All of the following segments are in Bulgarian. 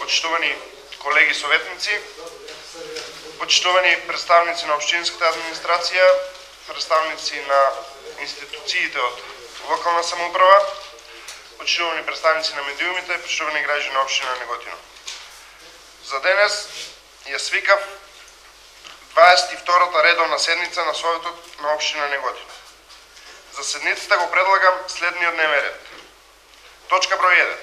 почитувани колеги съветници, почитувани представници на общинската администрация, представници на институциите от локална самоуправа, почитувани представници на медиумите, почитувани граждани на община Неготино. За денес я свикав 22-та редовна седница на Советот на община Неготино. За седницата го предлагам следниот дневен ред. Точка број 1.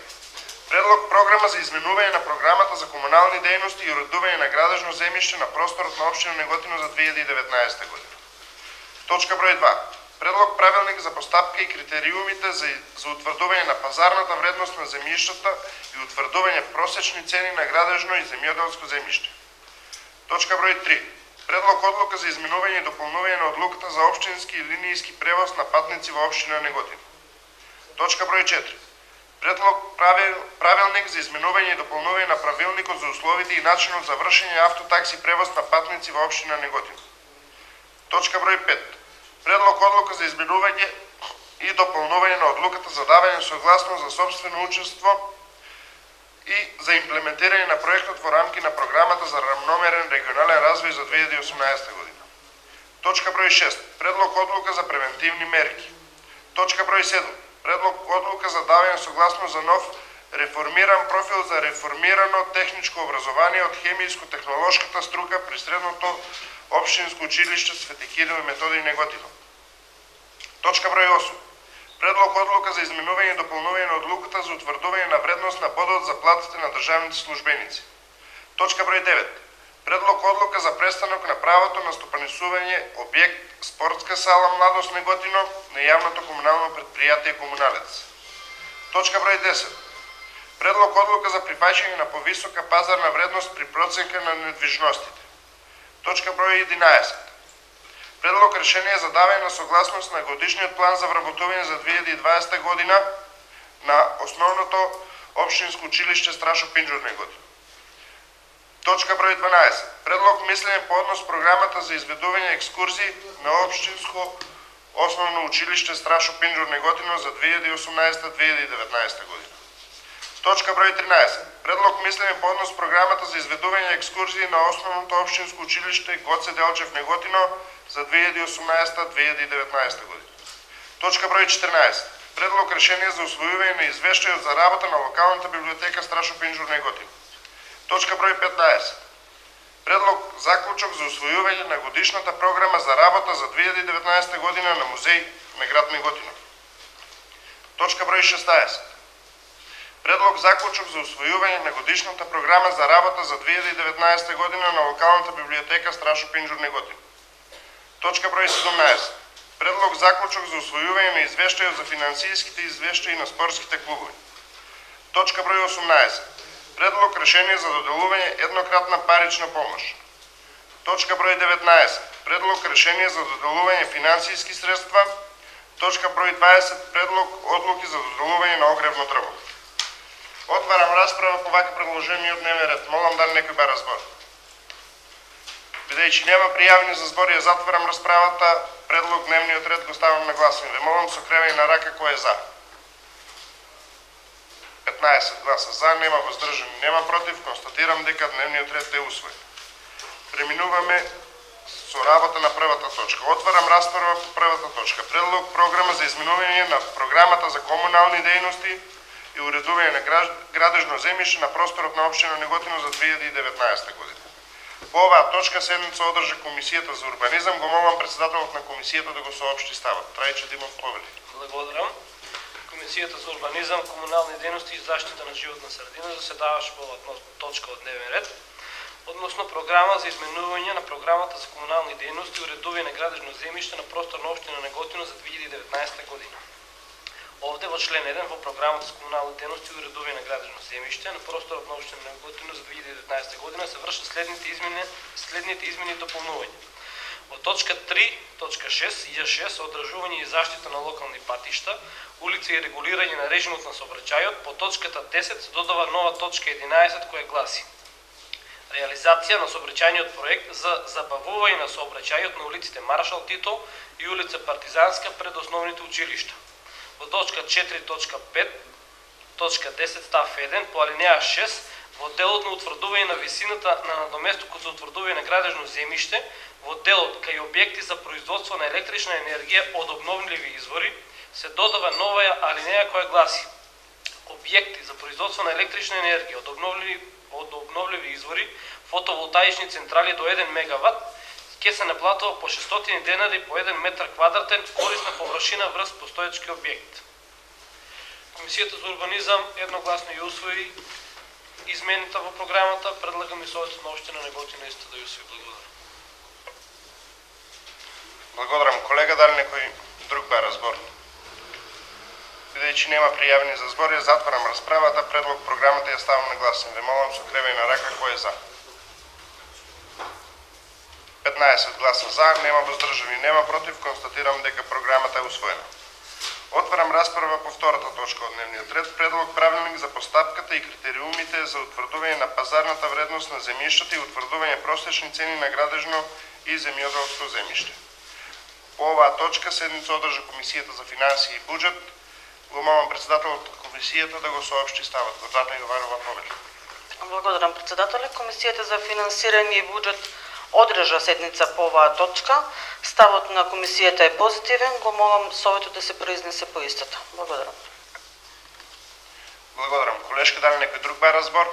Предлог програма за изменување на програмата за комунални дејности и уредување на градежно земјиште на просторот на општина Неготино за 2019 година. Точка број 2. Предлог правилник за постапка и критериумите за утврдување на пазарната вредност на земјиштата и утврдување просечни цени на градежно и земјоделско земјиште. Точка број 3. Предлог одлука за изменување и дополнување на одлуката за општински и линијски превоз на патници во општина Неготино. Точка број 4. Предлог правилник за изменување и дополнување на правилникот за условите и начинот за вршење автотакси превоз на патници во општина Неготино. Точка број 5. Предлог одлука за изменување и дополнување на одлуката за давање согласност за собствено учество и за имплементирање на проектот во рамки на програмата за рамномерен регионален развој за 2018 година. Точка број 6. Предлог одлука за превентивни мерки. Точка број 7. Предлог одлука за давање согласност за нов реформиран профил за реформирано техничко образование од хемијско-технолошката струка при средното општинско училиште Свети Кирил и Методиј Неготино. Точка број 8. Предлог одлука за изменување и дополнување на одлуката за утврдување на вредност на бодот за платите на државните службеници. Точка број 9. Предлог одлука за престанок на правото на стопанисување објект спортска сала Младост Неготино на јавното комунално предпријатие Комуналец. Точка број 10. Предлог одлука за прифаќање на повисока пазарна вредност при проценка на недвижностите. Точка број 11. Предлог решение за давање на согласност на годишниот план за вработување за 2020 година на основното општинско училиште Страшо Пинџур Неготино. Точка број 12. Предлог мислење по однос програмата за изведување екскурзии на општинско основно училиште Страшо Пинџур Неготино за 2018-2019 година. Точка број 13. Предлог мислење по однос програмата за изведување екскурзии на основното општинско училиште Гоце Делчев Неготино за 2018-2019 година. Точка број 14. Предлог решение за усвојување на извештајот за работа на локалната библиотека Страшо Пинџур Неготино. Точка број 15. Предлог заклучок за усвојување на годишната програма за работа за 2019 година на музеј на град Неготино. Точка број 16. Предлог заклучок за усвојување на годишната програма за работа за 2019 година на локалната библиотека Страшо Пинџур Неготино. Точка број 17. Предлог заклучок за усвојување на извештајот за финансиските извештаи на спортските клубови. Точка број 18. Предлог решение за доделување еднократна парична помош. Точка број 19. Предлог решение за доделување финансиски средства. Точка број 20. Предлог одлуки за доделување на огревно дрво. Отварам расправа по вака предложениот дневен ред. Молам да некој бара збор. Бидејќи нема пријавени за збор, ја затварам расправата. Предлог дневниот ред го ставам на гласување. Ве молам со кревање на рака кој е за. 15 гласа за, нема воздржани, нема против. Констатирам дека дневниот ред е усвоен. Преминуваме со работа на првата точка. Отварам расправа по првата точка. Предлог програма за изменување на програмата за комунални дејности и уредување на градежно земјиште на просторот на општина Неготино за 2019 година. По оваа точка седница одржа Комисијата за урбанизам. Го молам председателот на комисијата да го соопшти ставот. Трајче Димов повели. Благодарам. Комисијата за урбанизам, комунални дејности и заштита на животна средина заседаваше по точка од дневен ред односно програма за изменување на програмата за комунални дејности и уредување на градежно земјиште на простор на општина Неготино за 2019 година. Овде во член 1 во програмата за комунални дејности и уредување на градежно земјиште на просторот на општина Неготино за 2019 година се вршат следните измени и дополнувања. Во точка 3, точка 6 и 6 одржување и заштита на локални патишта, улици и регулирање на режимот на сообраќајот, по точката 10 се додава нова точка 11 која гласи: реализација на сообраќајниот проект за забавување на сообраќајот на улиците Маршал Тито и улица Партизанска пред основните училишта. Во точка 4.5, точка 10 став 1 по алинеја 6 Во делот на утврдување на висината на надоместокот за утврдување на градежно земјиште, во делот кај објекти за производство на електрична енергија од обновливи извори, се додава нова алинеја која гласи: објекти за производство на електрична енергија од обновливи извори, фотоволтаични централи до 1 мегават, ќе се наплатува по 600 денари по 1 метар квадратен корисна површина врз постоечки објект. Комисијата за урбанизам едногласно ја усвои измените во програмата. Предлагам и Советот на општина Неготино исто да ја усвои. Благодарам. Благодарам, колега. Дали некој друг бара збор? Бидејќи нема пријавени за збор, ја затварам расправата. Предлог програмата ја ставам на гласен. Ве молам со кревај на рака кој е за. 15 гласа за, нема воздржани, нема против. Констатирам дека програмата е усвоена. Отварам расправа по втората точка од дневниот ред. Предлог правилник за постапката и критериумите за утврдување на пазарната вредност на земјиштата и утврдување просечни цени на градежно и земјоделско земјиште. По оваа точка седница одржа Комисијата за финансии и буџет. Го молам председателот на комисијата да го соопшти ставот. Гордана Јованова, повеќе. Благодарам, председателе. Комисијата за финансирање и буџет одржа седница по оваа точка. Ставот на комисијата е позитивен. Го молам Советот да се произнесе по истата. Благодарам. Благодарам. Колешка, дали некој друг бара збор?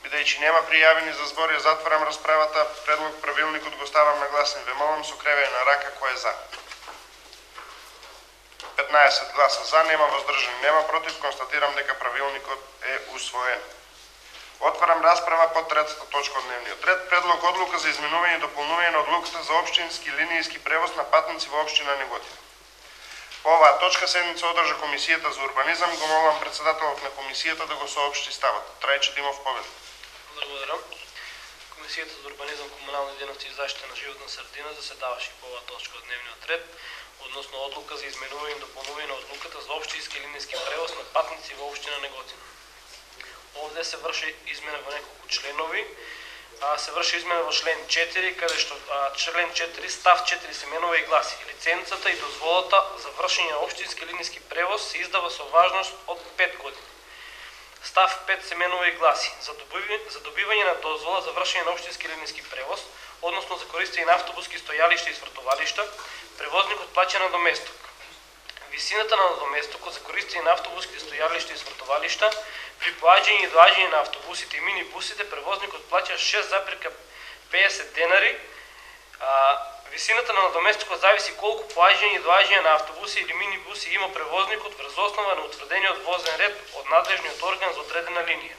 Бидејќи нема пријавени за збор, ја затварам расправата. Предлог правилникот го ставам на гласен. Ве молам со кревај на рака кој е за. 15 гласа за, нема воздржани, нема против. Констатирам дека правилникот е усвоен. Отварам расправа по третата точка од дневниот ред. Предлог одлука за изменување и дополнување на одлуката за општински линијски превоз на патници во општина Неготино. По оваа точка седница одржа Комисијата за урбанизам. Го молам председателот на комисијата да го соопшти ставот. Трајче Димов, повеќе. Благодарам. Комисијата за урбанизам, комунални дејности и заштита на животна средина заседаваше по оваа точка од дневниот ред односно одлука за изменување и дополнување на одлуката за општински линијски превоз на патници во општина Неготино. Овде се врши измена во неколку членови. Се врши измена во член 4, каде што член 4, став 4 се менува и гласи: лиценцата и дозволата за вршење на општински линијски превоз се издава со важност од 5 години. Став 5 се менува и гласи: за добивање на дозвола за вршење на општински линијски превоз, односно за користење на автобуски стојалишта и свртовалишта, превозникот плаќа надоместок. Висината на надоместокот за користење на автобуските стојалишта и свртовалишта при поаѓање и доаѓање на автобусите и минибусите превозникот плаќа 6,50 денари. Висината на надоместокот зависи колку поаѓање и доаѓање на автобуси или минибуси има превозникот врз основа на утврдениот возен ред од надлежниот орган за одредена линија.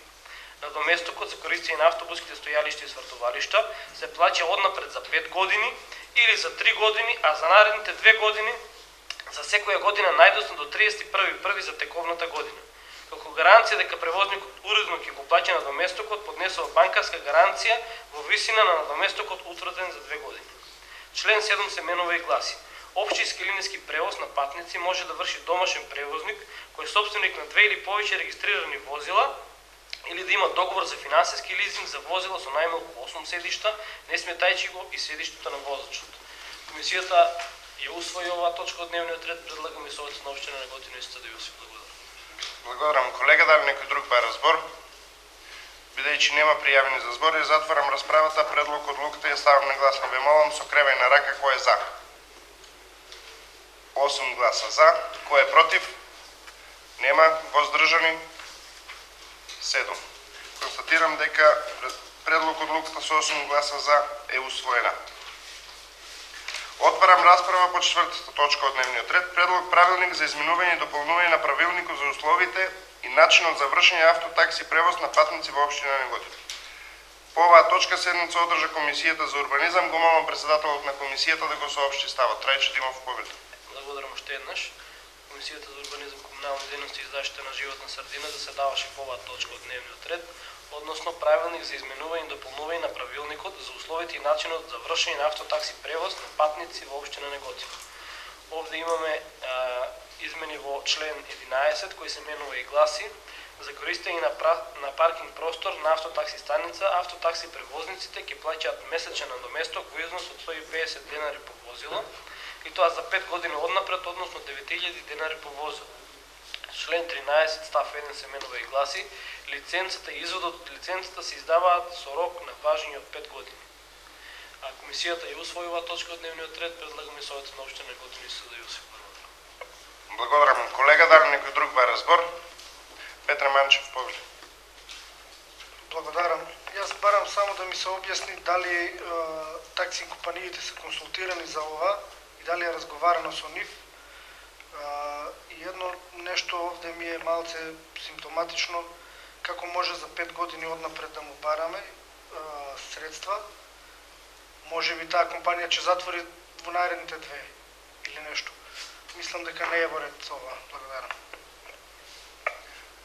Надоместокот за користење на автобуските стојалишта и свртовалишта се плаќа однапред за 5 години или за 3 години, а за наредните 2 години за секоја година најдосно до 31.1. за тековната година. Како гаранција дека превозникот уредно ќе го плаќа надоместокот, поднесува банкарска гаранција во висина на надоместокот утврден за 2 години. Член 7 се менува и гласи: општински линијски превоз на патници може да врши домашен превозник кој е собственик на 2 или повеќе регистрирани возила или да има договор за финансиски лизинг за возила со најмалку 8 седишта, не сметајќи го и седиштето на возачот. Комисијата ја усвои оваа точка од дневниот ред. Предлагам и Советот на општина Неготино исто да ја усвои. Благодарам, колега. Дали некој друг бара збор? Бидејќи нема пријавени за збор, ја затварам расправата. Предлог одлуката ја ставам на гласен. Ве молам со кревај на рака кој е за. 8 гласа за. Кој е против? Нема. Воздржани? 7. Констатирам дека предлог одлуката со 8 гласа за е усвоена. Отварам расправа по четвртата точка од дневниот ред. Предлог правилник за изменување и дополнување на правилникот за условите и начинот за вршење автотакси превоз на патници во општина Неготино. По оваа точка седница одржа Комисијата за урбанизам. Го молам председателот на комисијата да го соопшти ставот. Трајче Димов, повеќе. Благодарам уште еднаш. Комисијата за урбанизам, комунални дејности и заштита на животна средина заседаваше по оваа точка од дневниот ред, односно правилник за изменување и дополнување на правилникот за условите и начинот за вршење на автотакси превоз на патници во општина Неготино. Овде имаме измени во член 11 кој се менува и гласи: за користење на паркинг простор на автотакси станица, автотакси превозниците ќе плаќаат месечен надоместок во износ од 150 денари по возило, и тоа за 5 години однапред, односно 9000 денари по возило. Член 13 став 1 се менува и гласи: лицензата и изводът от лицензата се издаваат со рок на важење од 5 години. А комисијата ја усвои оваа точка од дневниот ред, предлагаме Советот на општина Готиница да ја усвои. Благодарам, колега. Дали некој друг бара збор? Петра Манчев, повели. Благодарам. Јас барам само да ми се објасни дали такси компаниите се консултирани за ова и дали е разговарано со нив. И едно нешто овде ми е малце симптоматично, како може за 5 години однапред да му бараме средства. Може би таа компанија ќе затвори во наредните 2 или нешто. Мислам дека не е во ред со ова. Благодарам.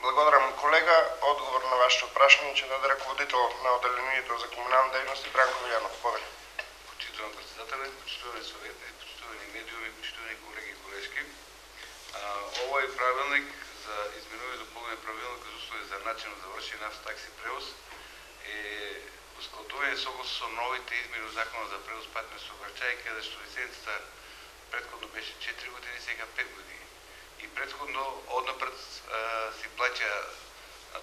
Благодарам, колега. Одговор на вашето прашање ќе даде раководител на одделението за комунални дейности Бранко Вилјанов. Повели. Почитуван председател, почитувани советници, почитувани медиуми, почитувани колеги и колешки. Овој правилник за изменување и допълнение правилник за услови за начинот за вршење на такси превоз е ускладување согласно со новите измени во Законот за превоз патни сообраќај, каде што лиценцата претходно беше 4 години, сега 5 години. И претходно однапред си плаќа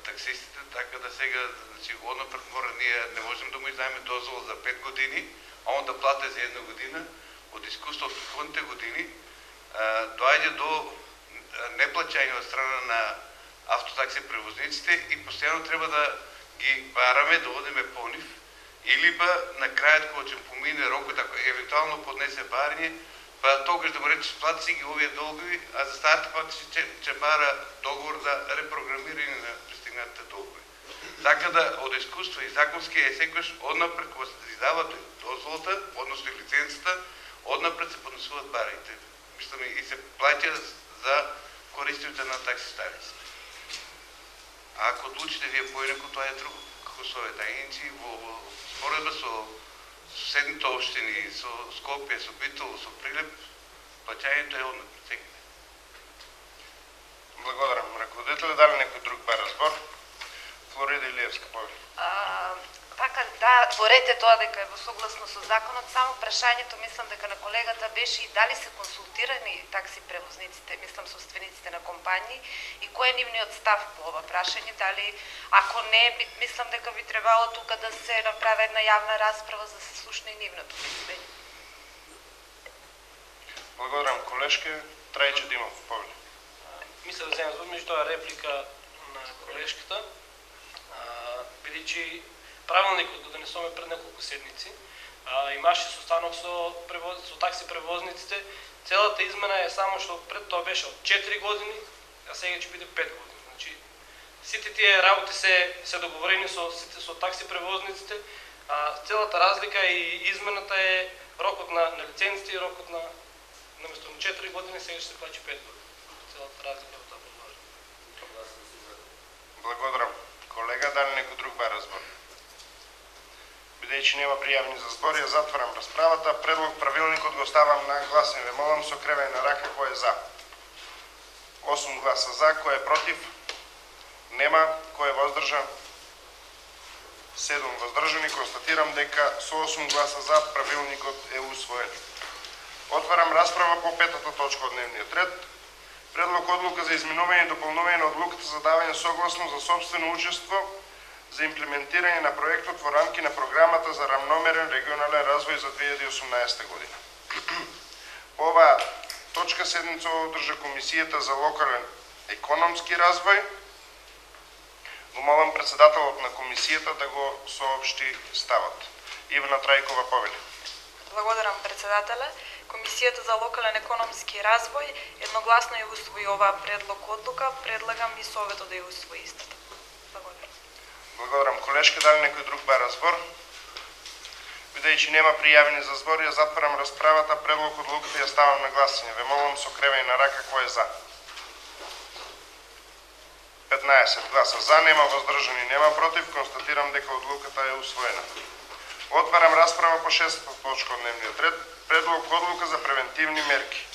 таксистите, така да сега значи, однапред ние не можем да му издајаме дозвола за 5 години, а он да плати за 1 година. Од искуство од предходните години доаѓа до неплаќање од страна на автотакси превозниците и постојано треба да ги бараме, да одиме по нив, или па на крајот кога ќе помине рокот, ако евентуално поднесе барање, па тогаш да му рече плати си ги овие долгови, а за старата пак ќе бара договор за репрограмирање на пристигнатите долгови. Така да од искуство и законски е секојаш однапред кога се издава дозволата, односно лиценцата, однапред се поднесуваат барањите. Мислам и се плаќа за користите на таксиставиците. А ако одлучите вие поинаку, тоа е друго. Како совет, а иначе во споредба со соседните општини, со Скопје, со Битол, со Прилеп, плаќањето е однапред секаде. Благодарам. Раководител, дали некој друг бара збор? Флорида Илиевска, повели. Така, да, творете тоа дека е во согласно со законот, само прашањето мислам дека на колегата беше и дали се консултирани такси превозниците, мислам собствениците на компанији и кој е нивниот став по ова прашање, дали ако не, мислам дека би требало тука да се направи една јавна расправа за да се слушне и нивното мислење. Благодарам, колешке. Трајче Димов, повели. Мисля да земам збор, меѓутоа реплика на колешката, бидејќи правилникот го донесоме пред неколку седмици, имаше состанок со такси превозниците. Целата измена е само што пред тоа беше од 4 години, а сега ќе биде 5 години. Значи, сите тие работи се договорени со такси превозниците, целата разлика и измената е рокот на лицензите и рокот на наместо на 4 години сега ќе се плаќа 5 години. Целата разлика е тоа. Благодарам. Колега, дали некој друг бара збор? Бидејќи нема пријавени за збор, ја затварам расправата. Предлог правилникот го ставам на гласен. Ве молам со кревање на рака кој е за. 8 гласа за, кој е против? Нема. Кој е воздржан? 7 воздржани. Констатирам дека со 8 гласа за правилникот е усвоен. Отварам расправа по петата точка од дневниот ред. Предлог одлука за изменување и дополнување на одлуката за давање согласност за собствено учество за имплементирање на проектот во рамки на програмата за рамномерен регионален развој за 2018 година. По оваа точка седница одржа Комисијата за локален економски развој. Го молам председателот на комисијата да го соопшти ставот. Ивана Трајкова, повели. Благодарам, председателе. Комисијата за локален економски развој едногласно ја усвои оваа предлог одлука. Предлагам и Советот да ја усвои истата. Благодарам. Благодарам, колешка. Дали некој друг бара збор? Бидејќи нема пријавени за збор, ја затварам расправата. Предлог одлуката ја ставам на гласање. Ве молам со кревање на рака кој е за. 15 гласа за, нема воздржани, нема против. Констатирам дека одлуката е усвоена. Отварам расправа по 6-та точка од дневниот ред. Предлог одлука за превентивни мерки.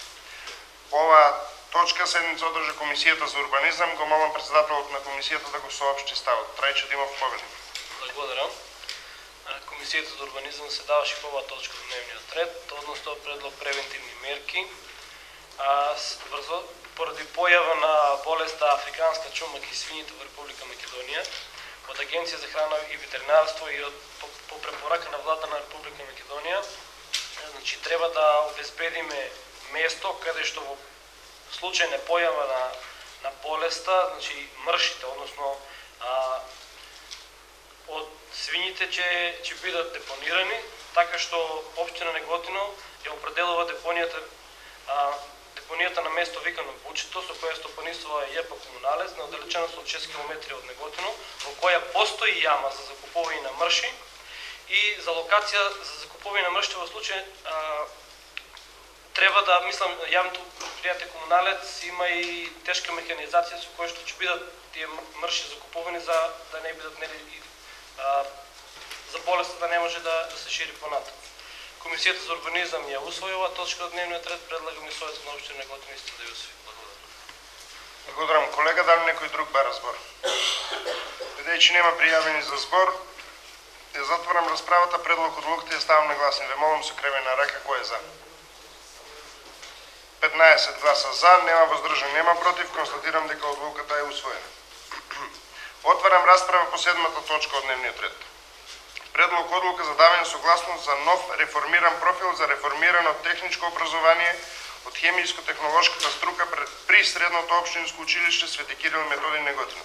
По оваа точка седница одржа Комисијата за урбанизам. Го молам председателот на комисијата да го соопшти ставот. Трајче Димов, повели. Благодарам. Комисијата за урбанизам се даваше по оваа точка од дневниот ред, односно предлог превентивни мерки. Поради при појава на болеста африканска чума кај свињите во Република Македонија, од Агенција за храна и ветеринарство и по препорака на владата на Република Македонија, значи треба да обезбедиме место каде што во случај на појава на болеста, значи мршите, односно од свињите ќе бидат депонирани, така што општина Неготино ја определува депонијата на место викано Бучето, со која стопанисува ЈЕП Комуналец на оддалеченост од 6 км од Неготино, во која постои јама за закупување на мрши и за локација за закупување на мрши во случај треба да, мислам, јавното предпријатие Комуналец има и тешка механизација со која што ќе бидат тие мрши закупувани за да не бидат за болеста да не може да се шири понатаму. Комисијата за урбанизам ја усвоила точка од дневниот ред, предлагам и Советот на општина Неготино исто да ја усвои. Благодарам. Благодарам, колега. Дали некој друг бара збор? Бидејќи нема пријавени за збор, ја затварам расправата. Предлог одлуката ја ставам на гласен. Ве молам со кревена рака кој е за. 15 гласа за, нема воздржан, нема против. Констатирам дека одлуката е усвоена. Отварам расправа по седмата точка од дневниот ред. Предлог одлука за давање согласност за нов реформиран профил за реформирано техничко образование од хемиско-технолошката струка при Средното општинско училиште Свети Кирил и Методий Неготино.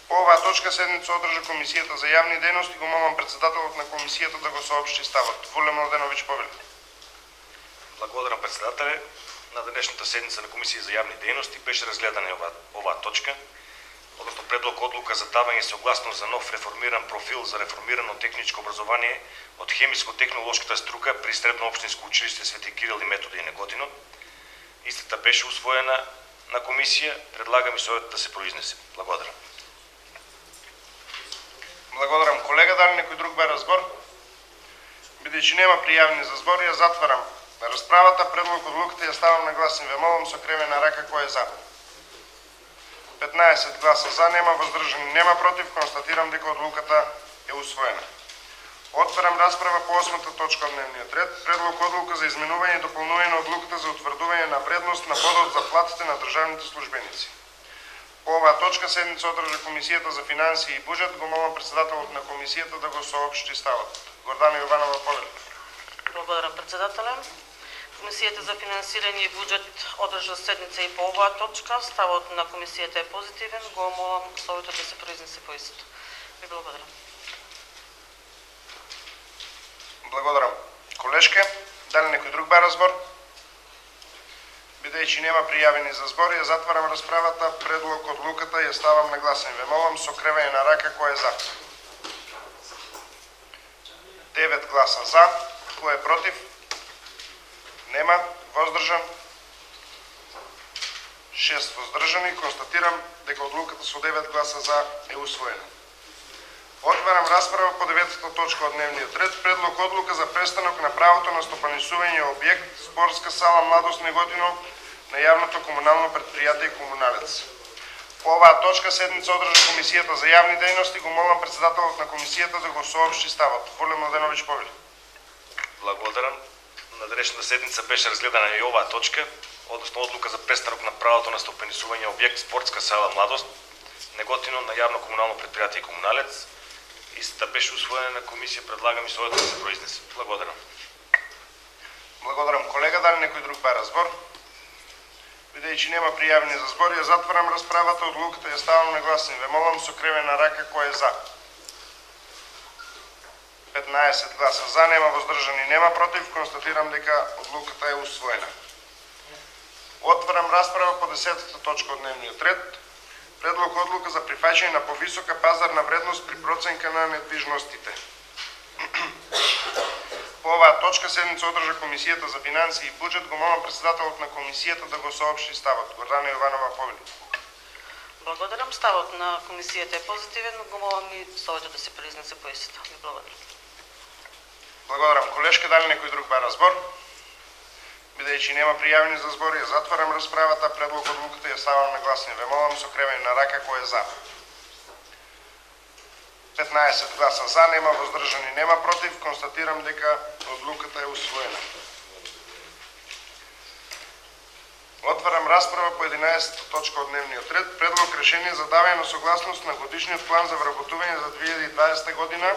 По оваа точка седница одржа Комисијата за јавни дејности. Го молам председателот на комисијата да го соопшти ставот. Вуле Младеновиќ Повели. Благодарам, председателе. На денешната седница на Комисија за јавни дејности беше разгледана оваа точка, односно предлог одлука за давање согласност за нов реформиран профил за реформирано техничко образование од хемиско-технолошката струка при Средно општинско училиште Свети Кирил и Методий Неготино. Истата беше усвоена на комисија. Предлагам и Советот да се произнесе. Благодарам. Благодарам, колега. Дали некој друг бара збор? Бидејќи нема пријавени за збор, ја затварам расправата. Предлог одлуката ја ставам на гласен. Ве молам со кревена рака кој е за. 15 гласа за, нема воздржани, нема против. Констатирам дека одлуката е усвоена. Отварам расправа по 8-та точка од дневниот ред. Предлог одлука за изменување и дополнување на одлуката за утврдување на вредност на бодот за платите на државните службеници. По оваа точка седница одржа Комисијата за финансии и буџет. Го молам председателот на комисијата да го соопшти ставот. Гордана Јованова Повели. Благодарам, председателе. Комисијата за финансирање и буџет одржа седница и по оваа точка. Ставот на комисијата е позитивен. Го молам Советот да се произнесе по истото. Ви благодарам. Благодарам, колешке. Дали некој друг бара збор? Бидејќи нема пријавени за збор, ја затварам расправата. Предлог одлуката ја ставам на гласен. Ве молам со кревење на рака кој е за. 9 гласа за, кој е против? Нема. Воздржан? 6 воздржани. Констатирам дека одлуката со 9 гласа за е усвоена. Отварам расправа по 9-та точка од дневниот ред. Предлог одлука за престанок на правото на стопанисување објект спортска сала Младост Неготино на јавното комунално предпријатие Комуналец. По оваа точка седница одржа Комисијата за јавни дејности. Го молам председателот на комисијата да го соопшти ставот. Вуле Младеновиќ Повели. Благодарам. На денешната седница беше разгледана и оваа точка, односно одлука за престанок на правото на стопанисување објект спортска сала Младост Неготино на јавно комунално предпријатие Комуналец. Истата беше усвоена на комисија. Предлагам и Советот да се произнесе. Благодарам. Благодарам, колега. Дали некој друг бара збор? Бидејќи нема пријавени за збор, ја затварам расправата. Одлуката ја ставам на гласен. Ве молам со кревена рака кој е за. 15 гласа за, нема воздржани, нема против. Констатирам дека одлуката е усвоена. Отварам расправа по 10-та точка од дневниот ред. Предлог одлука за прифаќање на повисока пазарна вредност при проценка на недвижностите. По оваа точка седница одржа Комисијата за финансии и буџет. Го молам председателот на комисијата да го соопшти ставот. Гордана Јованова Повели. Благодарам. Ставот на комисијата е позитивен. Го молам и Советот да се произнесе по истото. Ви благодарам. Благодарам, колешке. Дали некој друг бара збор? Бидејќи нема пријавени за збор, ја затварам расправата. Предлог одлуката ја ставам на гласен. Ве молам со кревење на рака кој е за. 15 гласа за, нема воздржани, нема против. Констатирам дека одлуката е усвоена. Отварям разправа по 11 точка от дневния ред. Предлог решение за даване на съгласност на годишният план за вработување за 2020 година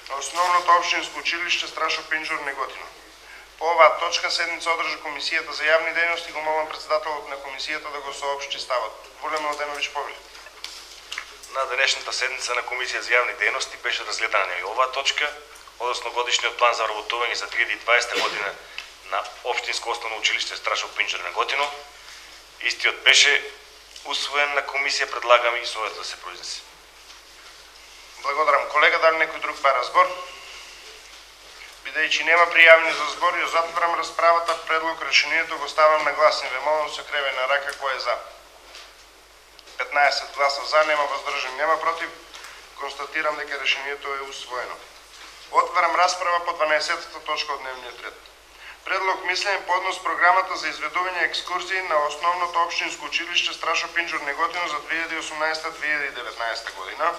на основното општинско училище Страшо Пинџур Неготино. По оваа точка седница одржа Комисијата за јавни дејности, го молам председателот на комисијата да го соопшти ставот. Волен Младеновиќ Павле. На денешната седница на Комисија за јавни дејности беше разгледана и оваа точка, односно годишниот план за вработување за 2020 година на Општинско основно училиште Страшо Пинџур Неготино. Истиот беше усвоен на комисија, предлагам и советот да се произнесе. Благодарам. Колега, дали некој друг бара збор? Бидејќи нема пријавени за збор, ја затварам расправата. Предлог решението го ставам на гласен. Ве молам со кревена рака кој е за. 15 гласа за, нема воздржани, нема против. Констатирам дека решението е усвоено. Отварам расправа по 12-та точка од дневниот ред. Предлог мислење по однос програмата за изведување екскурзии на основното општинско училиште Страшо Пинџур Неготино за 2018-2019 година.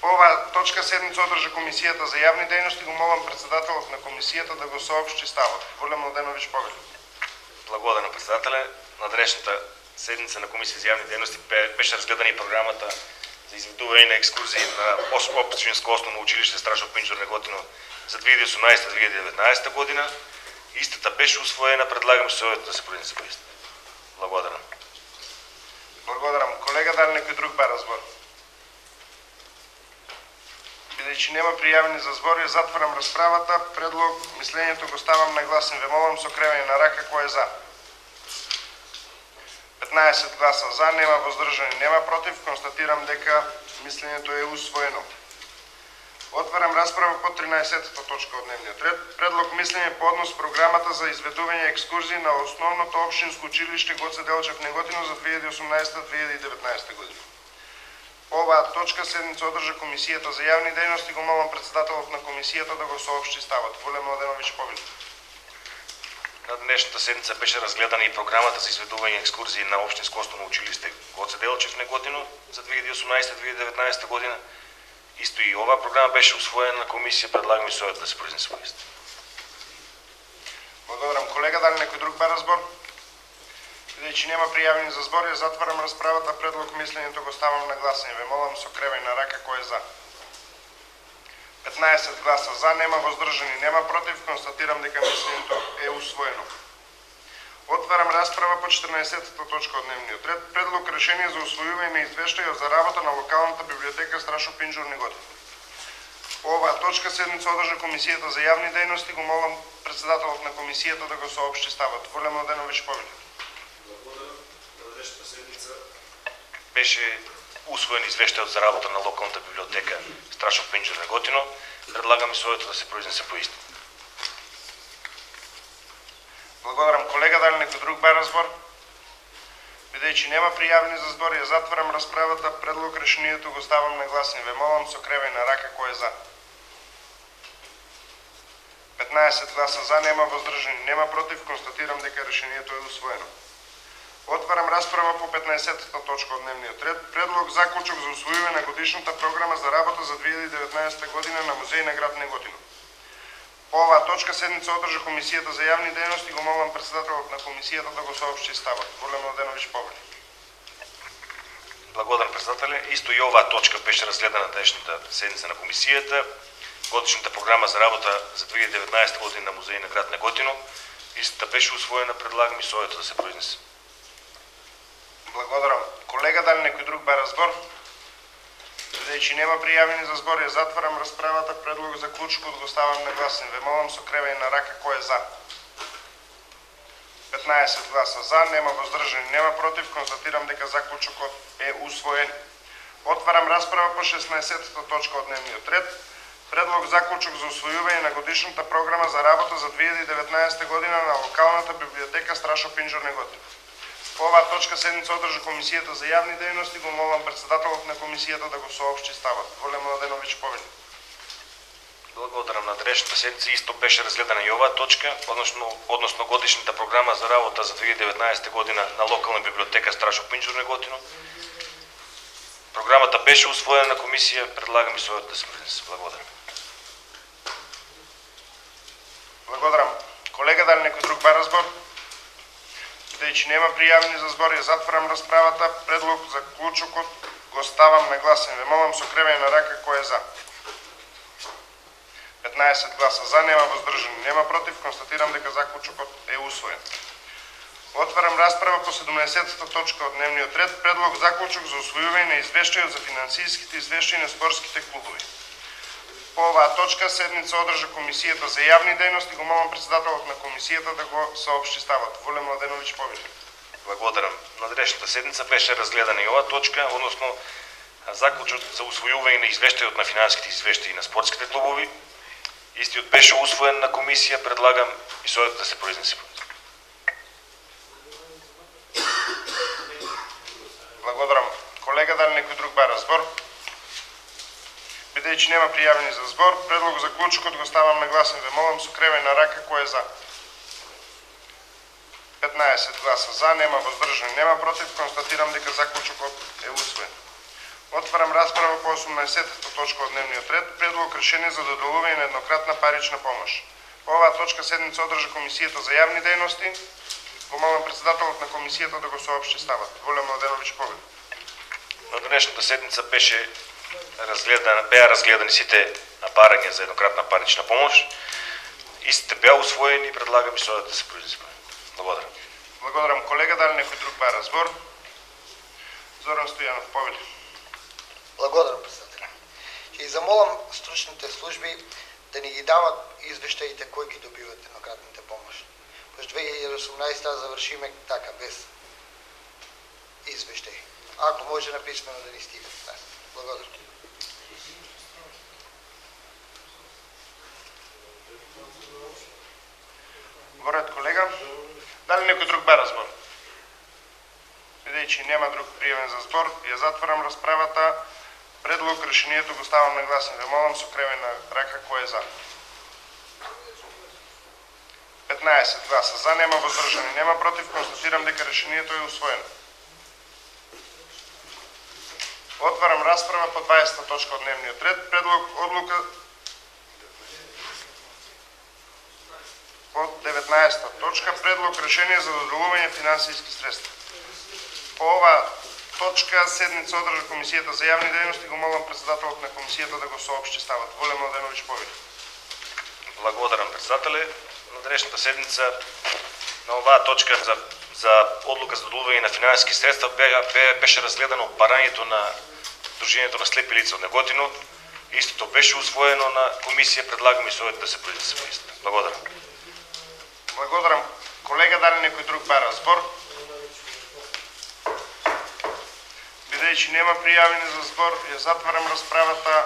По оваа точка седница одржа Комисијата за јавни дејности, го молам председателот на комисијата да го соопшти ставот. Волен Младеновиќ Павле. Благодарам, председателе. На денешната седница на Комисија за јавни дејности беше разгледана и програмата за изведување на екскурзии на Општинско основно училиште Страшо Пинџур Неготино за 2018-2019 година. Истата беше усвоена, предлагам советот да се произнесе по истата. Благодарам. Благодарам. Колега, дали некој друг бара збор? Бидејќи нема пријавени за збор, ја затварам расправата. Предлог мислењето го ставам на гласен. Ве молам со кревење на рака кој е за. 15 гласа за, нема воздржани, нема против. Констатирам дека мислењето е усвоено. Отварам расправа по 13-та точка од дневниот ред. Предлог мислење по однос програмата за изведување екскурзии на основното општинско училиште Гоце Делчев Неготино за 2018-2019 година. По оваа точка седница одржа Комисијата за јавни дејности, го молам председателот на комисијата да го соопшти ставот. Волен Младеновиќ Павле. На днешната седница беше разгледана и програмата за изведување екскурзии на Општинско основно училиште Гоце Делчев Неготино за 2018-2019 година. Исто и оваа програма беше усвоена на комисија, предлагам и советот да се произнесе по истата. Благодарам. Колега, дали некој друг бара збор? Бидејќи нема пријавени за збор, ја затварам расправата. Предлог мислењето го ставам на гласење. Ве молам со кревење на рака кој е за. 15 гласа за, нема воздржани, нема против. Констатирам дека мислењето е усвоено. Отварам расправа по 14-та точка од дневниот ред. Предлог решение за усвојување на извештај за работа на локалната библиотека Страшо Пинџур Неготино. По оваа точка седница одржа Комисијата за јавни дејности, го молам председателот на комисијата да го соопшти ставот. Волен Младеновиќ Павле. На днешната седница беше усвоен извештајот за работа на локалната библиотека Страшо Пинџур Неготино. Предлагам и советот да се произнесе по истата. Благодарам. Колега, дали некој друг бара збор? Бидејќи нема пријавени за збор, ја затварам расправата. Предлог решението го ставам на гласен. Ве молам со кревење на рака кој е за. 15 гласа за, нема воздржани, нема против. Констатирам дека решението е усвоено. Отварам расправа по 15-та точка од дневниот ред. Предлог заклучок за усвојување на годишната програма за работа за 2019 година на музеј на град Неготино. По оваа точка седница одржа Комисијата за јавни дејности, го молам председателот на комисијата да го соопшти ставот. Волен Младеновиќ Павле. Благодарам, председателе. Исто и оваа точка беше разгледана на днешната седница на комисијата. Годишната програма за работа за 2019 година на музеј на град Неготино. Истата беше усвоена, предлагам и советот да се произнесе. Благодарам. Колега, дали некој друг бара збор? Бидејќи нема пријавени за збор, ја затварам расправата. Предлог за клучкот го ставам на гласен. Ве молам со кревење на рака кој е за. 15 гласа за, нема воздржани, нема против. Констатирам дека заклучокот е усвоен. Отварам расправа по 16-та точка од дневниот ред. Предлог заклучок за усвојување на годишната програма за работа за 2019 година на локалната библиотека Страшо Пинџур Неготино. По оваа точка седница одржа Комисијата за јавни дејности, го молам председателот на комисијата да го соопшти ставот. Волен Младеновиќ Павле. Благодарам. На днешната седница исто беше разгледана и оваа точка, односно годишната програма за работа за 2019 година на локална библиотека Страшо Пинџур Неготино. Програмата беше усвоена на комисија, предлагам и советот да се произнесе. Благодарам. Благодарам. Колега, дали некој друг бара збор? Бидејќи нема пријавени за збор, ја затварам расправата. Предлог за клучокот го ставам на гласен. Ве молам со кревење на рака кој е за. 15 гласа за, нема воздржани, нема против. Констатирам дека заклучокот е усвоен. Отварам расправа по 17-та точка од дневниот ред. Предлог заклучок за усвојување на извештајот за финансиските извештаи на спортските клубови. По оваа точка седница одржа Комисијата за јавни дејности. Го молам председателот на комисијата да го соопшти ставот. Воле Младеновиќ повеќе. Благодарам. На денешната седница беше разгледана и ова точка, односно заклучок за усвојување на извештајот на финансиските извештаи на спортските клубови. Истиот беше усвоен на комисија, предлагам и советот да се произнесе. Благодарам. Колега, дали некој друг бара збор? Бидејќи нема пријавени за збор, предлог за клучокот го ставам на гласен. Ве молам со кревење на рака кој е за. 15 гласа за, нема воздржани, нема против. Констатирам дека заклучокот е усвоен. Отварам расправа по 18-та точка од дневниот ред. Предлог решение за доделување на еднократна парична помош. По оваа точка седница одржа Комисијата за јавни дејности. Го молам председателот на комисијата да го соопшти ставот. Воле Младеновиќ повеќе. На денешната седница беа разгледани сите барања за еднократна парична помош. Истите беа усвоени и предлагам и советот да се произнесе. Благодарам. Благодарам, колега. Дали некој друг бара збор? Зоран Стојанов, повеќе. Благодарам, председателя. Ќе ги замолам стручните служби да ни ги дават извештаите кои ги добиват еднократните помоши. През 2018 завршиме така, без извештаи. Ако може написмено да ни стигат. Благодарам. Горед, колега. Дали некој друг бара збор? Бидејќи нема друг пријавен за збор, ја затварам расправата. Предлог решението го ставам на гласен. Ве молам со кревење на рака кој е за. 15 гласа за, нема воздржани, нема против. Констатирам дека решението е усвоено. Отварам расправа по 20-та точка од дневниот ред. Предлог одлука по 19-та точка. Предлог решение за доделување финансиски средства. По оваа точка седница одржа Комисијата за јавни дејности. Го молам председателот на комисијата да го соопшти ставот. Воле Младеновиќ повеќе. Благодарам, председателе. На денешната седница на оваа точка за одлука за доделување на финансиски средства беше разгледано барањето на Дружењето на слепи лица од Неготино. Истото беше усвоено на комисија. Предлагам и советот да се произнесе. Благодарам. Благодарам. Колега, дали некој друг бара збор? Бидејќи нема пријавени за збор, ја затварам расправата.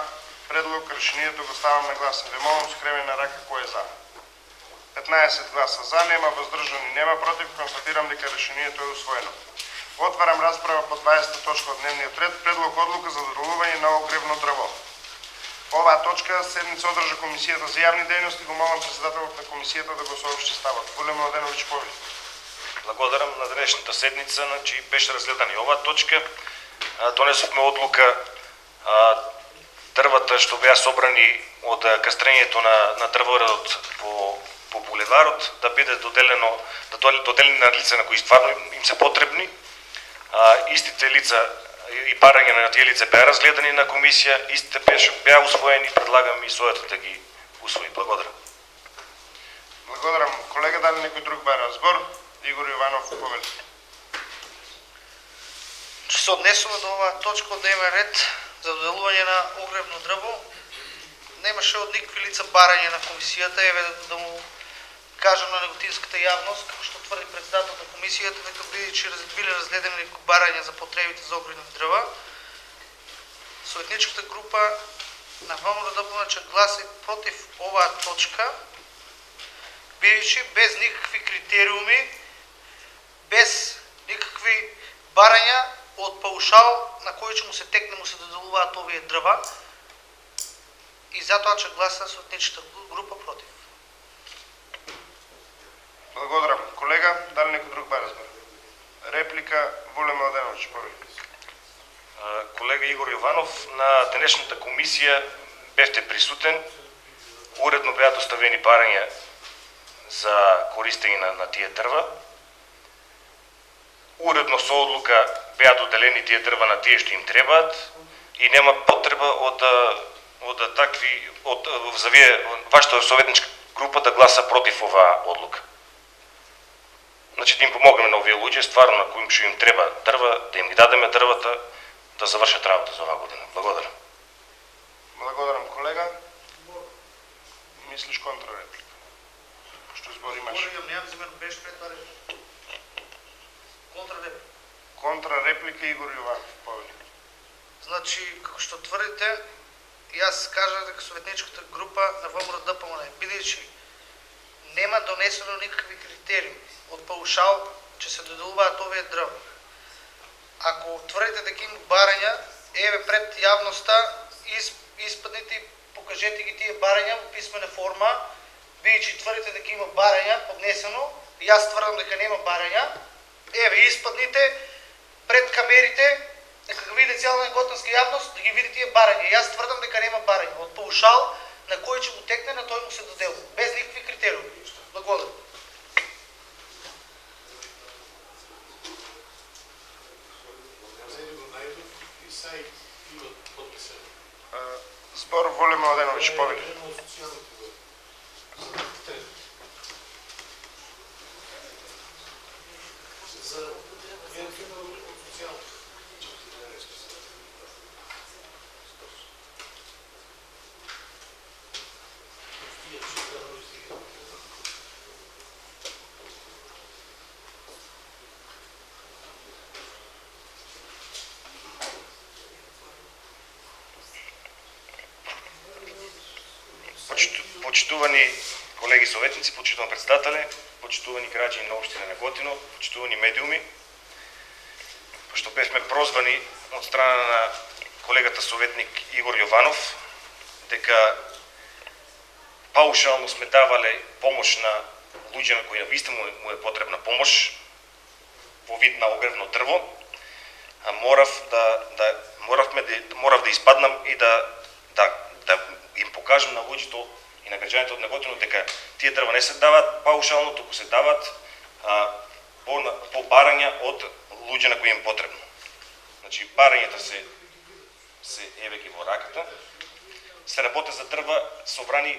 Предлог решението го ставам на гласен. Ве молам со кревење на рака кој е за. 15 гласа за, нема воздржани, нема против. Констатирам дека решението е усвоено. Отварам расправа по 20-та точка од дневниот ред. Предлог одлука за доделување на огревно дрво. По оваа точка седница одржа Комисијата за јавни дејности. Го молам председателот на комисијата да го соопшти ставот. Воле Младеновиќ повеќе. Благодарам. На денешната седница, беше разгледана и оваа точка. Донесовме одлука дрвата што беа собрани од кастрењето на дрворедот по булеварот да биде доделени на лица на кои стварно им се потребни. Истите лица и барања на тие лица беа разгледани на комисија, истите беа усвоени, предлагам и советот да ги усвои. Благодарам. Благодарам. Колега, дали некој друг бара збор? Игор Јованов, повеќе. Че се однесува до оваа точка од дневен ред за доделување на огревно дрво, немаше од никакви лица барање на комисијата, еве да му кажам на неготинската јавност, како што тврди председател на комисијата, дека бидејќи биле разгледани барања за потребите за огревни дрва, советничката група на ВМРО ќе гласи против оваа точка, бидејќи без никакви критериуми, без никакви барања од паушал на кој ќе му се текне му се доделуваат овие дрва и затоа ќе гласа советничката група против. Благодарам. Колега, дали некој друг бара збор? Реплика, Воле Младеновиќ, повеќе. Колега Игор Јованов, на денешната комисија бевте присутен. Уредно беа доставени барања за користење на тие дрва. уредно со одлука беа доделени тие дрва на тие што им требаат и нема потреба за вие вашата советничка група да гласа против оваа одлука. Значи да им помогнеме на овие луѓе, стварно на коим што им треба дрва, да им ги дадеме дрвата да завршат работа за оваа година. Благодарам. Благодарам, колега. Мислиш контрареплика? Што збор имаш? Немам за мен беше пред това контрареплика. Контрареплика Игор Јованов, повели. Значи, како што тврдите, и аз кажа дека советничката група на ВМРО ДПМН, бидејќи нема донесено никакви критериуми од паушал, че се доделуваат овие дрва. Ако тврдите дека има барања, еве пред јавноста испаднете и покажете ги тие барања во писмена форма, бидејќи тврдите дека има барања поднесено, и аз тврдам дека нема барања, еве испадните пред камерите, дека ги види цяла готинска јавност, да ги види тие барања. И аз тврдам дека нема барања. Од паушал на кој ќе му текне, на тој му се доделува, без никакви критериуми. Благодарам. Збор Воле Младенович, повели. Почитувани колеги советници, почитувани председателе, почитувани граѓани на општина Неготино, почитувани медиуми, пошто бевме прозвани од страна на колегата советник Игор Јованов дека паушално сме давале помош на луѓе на кои навистина му е потребна помош во вид на огревно дрво, а морав да испаднам и да им покажам на луѓето и на граѓаните од Неготино дека тие дрва не се даваат паушално, туку се даваат по барања од луѓе на кои им потребно. Значи барањата се еве ги во раката. Се работи за дрва, собрани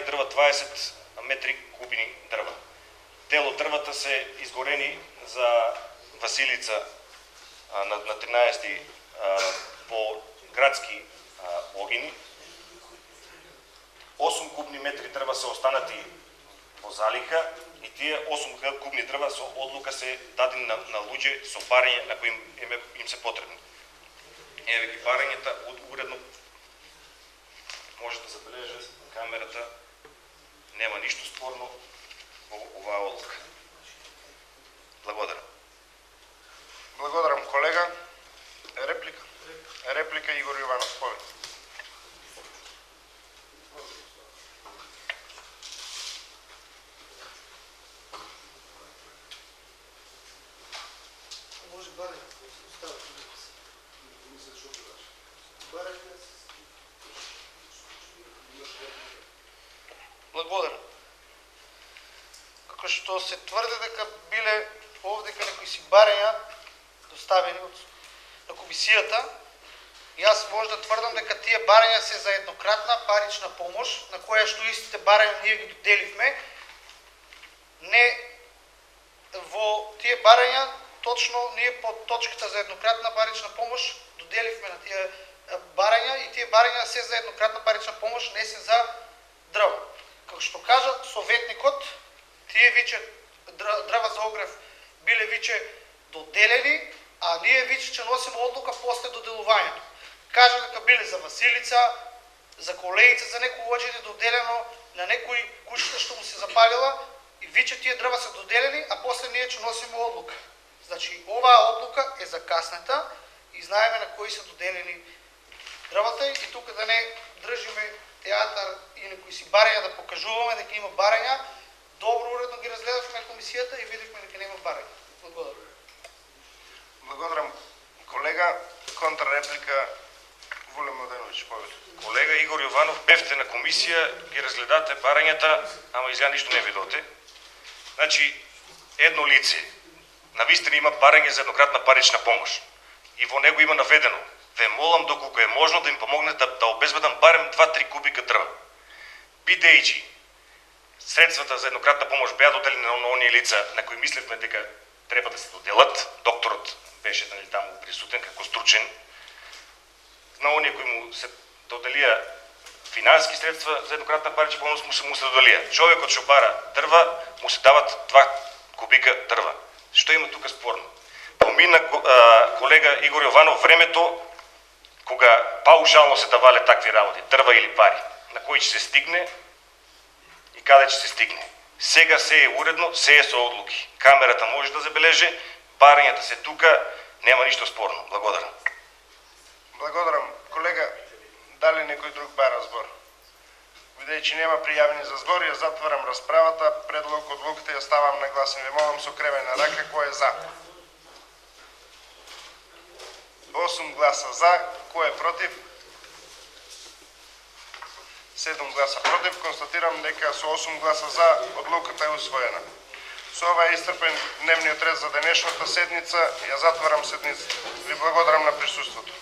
дрва 20 метри кубни дрва. Дел од дрвата се изгорени за Василица на 13 по градски огини. 8 кубни метри дрва се останати во залика и тие 8 кубни дрва со одлука се дадени на луѓе со барање на кои им се потребни. Еве ги барањата уредно може да забележи камерата, нема ништо спорно во оваа одлука. Благодарам. Благодарам, колега. Реплика? Реплика Игор Јованов, повели. Благодарам. Како што се тврди дека биле овдека некои си барања доставени на комисијата, и аз може да тврдам дека тие барања се за еднократна парична помош, на која што истите барања ние ги доделивме. Не во тие барања, точно ние под точката за еднократна парична помош доделивме на тие барања и тие барања се за еднократна парична помош, не се за дрва. Како што кажа советникот, тие виќе дрва за огрев биле виќе доделени, а ние виќе ќе носиме одлука после доделувањето. Кажа дека биле за Василица, за Колеица, за некој луѓе доделено на некој куќата што му се запалила и виќе тие дрва се доделени, а после ние ќе носиме одлука. Значи, оваа одлука е закаснета и знаеме на кои се доделени дрвата и тука да не држиме театар и некои си барања да покажуваме дека има барања. Добро уредно ги разгледавме на комисијата и видихме дека нема барања. Благодарам. Благодарам, колега. Контрреплика Воле Младенович, повели. Колега Игор Јованов, бевте на комисија, ги разгледате барањата, ама изја ништо не видовте. Значи, едно лице навистина има барање за еднократна парична помош. И во него има наведено: ве молам доколку е можно да им помогнете да обезбедам барем 2-3 кубика дрва. Бидејќи средствата за еднократна помош беа доделени на оние лица на кои мислевме дека треба да се доделат, докторот беше таму присутен како стручен, на оние кои му се доделија финански средства за еднократна парична помош му се доделија. Човекот што бара дрва му се дават 2 кубика дрва. Што има тука спорно? Помина колега Игор Јованов времето кога паушално се давале такви работи, дрва или пари, на кои ќе се стигне и каде ќе се стигне. Сега се е уредно, се е со одлуки. Камерата може да забележи, барањата се тука, нема ништо спорно. Благодарам. Благодарам. Колега, дали некој друг бара збор? Видејќи нема пријавени за збор, ја затварам расправата. Предлог одлуката ја ставам на гласен. Ви молам со кревена рака кој е за. 8 гласа за, кој е против? 7 гласа против. Констатирам дека со 8 гласа за одлуката е усвоена. Со ова е исцрпен дневниот ред за денешната седница. Ја затварам седницата. Ви благодарам на присуството.